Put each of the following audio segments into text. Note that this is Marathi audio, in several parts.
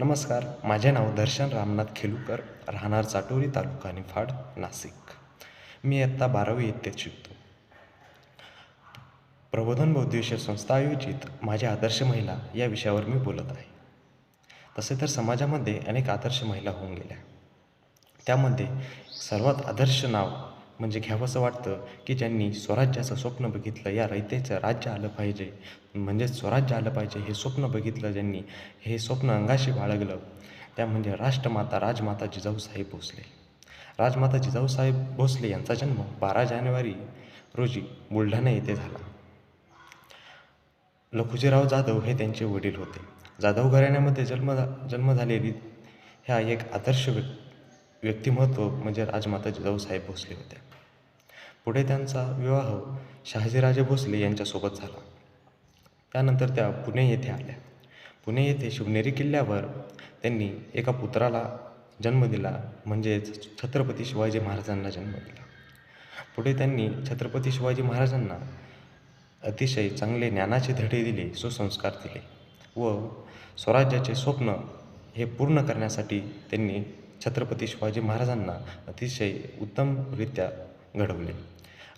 नमस्कार, माझे नाव दर्शन रामनाथ खेलुकर, राहणार चाटोरी, तालुका निफाड, नाशिक. मी इयत्ता 12वी इयत्तेत शिकतो. प्रबोधन बौद्धिक संस्था आयोजित माझे आदर्श महिला या विषयावर मी बोलत आहे. तसे तर समाजामध्ये अनेक आदर्श महिला होऊन गेल्या. त्यामध्ये सर्वात आदर्श नाव म्हणजे घ्यावंसं वाटतं की ज्यांनी स्वराज्याचं स्वप्न बघितलं, या रयतेचं राज्य आलं पाहिजे, म्हणजेच स्वराज्य आलं पाहिजे हे स्वप्न बघितलं, ज्यांनी हे स्वप्न अंगाशी बाळगलं, त्या म्हणजे राष्ट्रमाता राजमाता जिजाऊसाहेब भोसले. राजमाता जिजाऊसाहेब भोसले यांचा जन्म 12 जानेवारी रोजी बुलढाणा येथे झाला. लखुजीराव जाधव हे त्यांचे वडील होते. जाधव घराण्यामध्ये जन्म झालेली ह्या एक आदर्श व्यक्तिमत्व म्हणजे राजमाता जिजाऊसाहेब भोसले होत्या. पुढे त्यांचा विवाह शहाजीराजे भोसले यांच्यासोबत झाला. त्यानंतर त्या पुणे येथे आल्या. पुणे येथे शिवनेरी किल्ल्यावर त्यांनी एका पुत्राला जन्म दिला, म्हणजेच छत्रपती शिवाजी महाराजांना जन्म दिला. पुढे त्यांनी छत्रपती शिवाजी महाराजांना अतिशय चांगले ज्ञानाचे धडे दिले, सुसंस्कार दिले व स्वराज्याचे स्वप्न हे पूर्ण करण्यासाठी त्यांनी छत्रपती शिवाजी महाराजांना अतिशय उत्तमरित्या घडवले.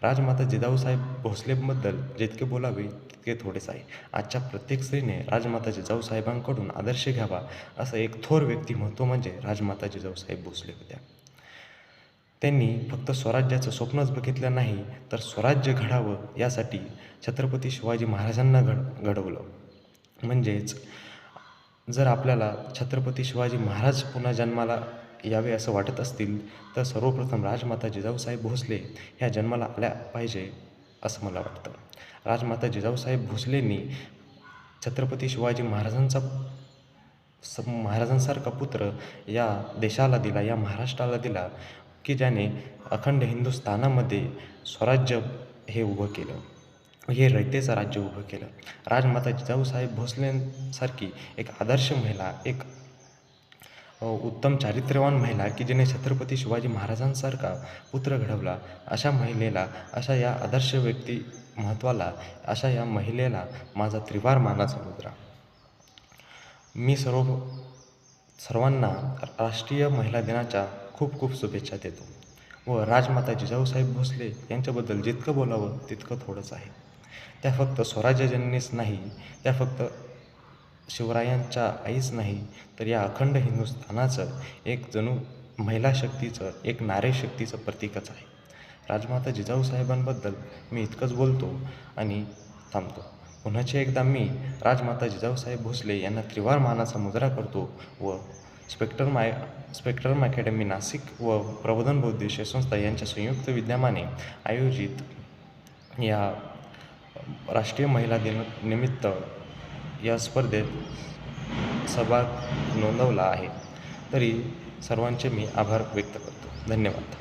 राजमाता जिजाऊसाहेब भोसलेबद्दल जितके बोलावे तितके थोडेच आहे. आजच्या प्रत्येक स्त्रीने राजमाता जिजाऊसाहेबांकडून आदर्श घ्यावा, असं एक थोर व्यक्तिमत्व म्हणजे राजमाता जिजाऊसाहेब भोसले होत्या. त्यांनी फक्त स्वराज्याचं स्वप्नच बघितलं नाही, तर स्वराज्य घडावं यासाठी छत्रपती शिवाजी महाराजांना घडवलं. म्हणजेच जर आपल्याला छत्रपती शिवाजी महाराज पुन्हा जन्माला यावे असं वाटत असतील, तर सर्वप्रथम राजमाता जिजाऊसाहेब भोसले ह्या जन्माला आल्या पाहिजे असं मला वाटतं. राजमाता जिजाऊसाहेब भोसलेंनी छत्रपती शिवाजी महाराजांसारखा पुत्र या देशाला दिला, या महाराष्ट्राला दिला, की ज्याने अखंड हिंदुस्थानामध्ये स्वराज्य हे उभं केलं, हे रयतेचं राज्य उभं केलं. राजमाता जिजाऊसाहेब भोसलेंसारखी एक आदर्श महिला, एक उत्तम चारित्र्यवान महिला की जिने छत्रपती शिवाजी महाराजांसारखा पुत्र घडवला, अशा महिलेला, अशा या आदर्श व्यक्तिमत्वाला, अशा या महिलेला माझा त्रिवार मानाचा मुजरा. मी सर्वांना राष्ट्रीय महिला दिनाच्या खूप खूप शुभेच्छा देतो व राजमाता जिजाऊसाहेब भोसले यांच्याबद्दल जितकं बोलावं तितकं थोडंच आहे. त्या फक्त स्वराज्यजननीच नाही, त्या फक्त शिवरायांच्या आईच नाही, तर या अखंड हिंदुस्थानाचं एक जणू महिला शक्तीचं, एक नारी शक्तीचं प्रतीकच आहे. राजमाता जिजाऊसाहेबांबद्दल मी इतकंच बोलतो आणि थांबतो. पुन्हाचे एकदा मी राजमाता जिजाऊसाहेब भोसले यांना त्रिवार मानाचा मुजरा करतो व स्पेक्ट्रम अकॅडमी नाशिक व प्रबोधन बौद्धिक संस्था यांच्या संयुक्त विद्यमाने आयोजित या राष्ट्रीय महिला दिनानिमित्त या स्पर्धेत सहभाग नोंदवला आहे. तरी सर्वांचे मी आभार व्यक्त करतो. धन्यवाद.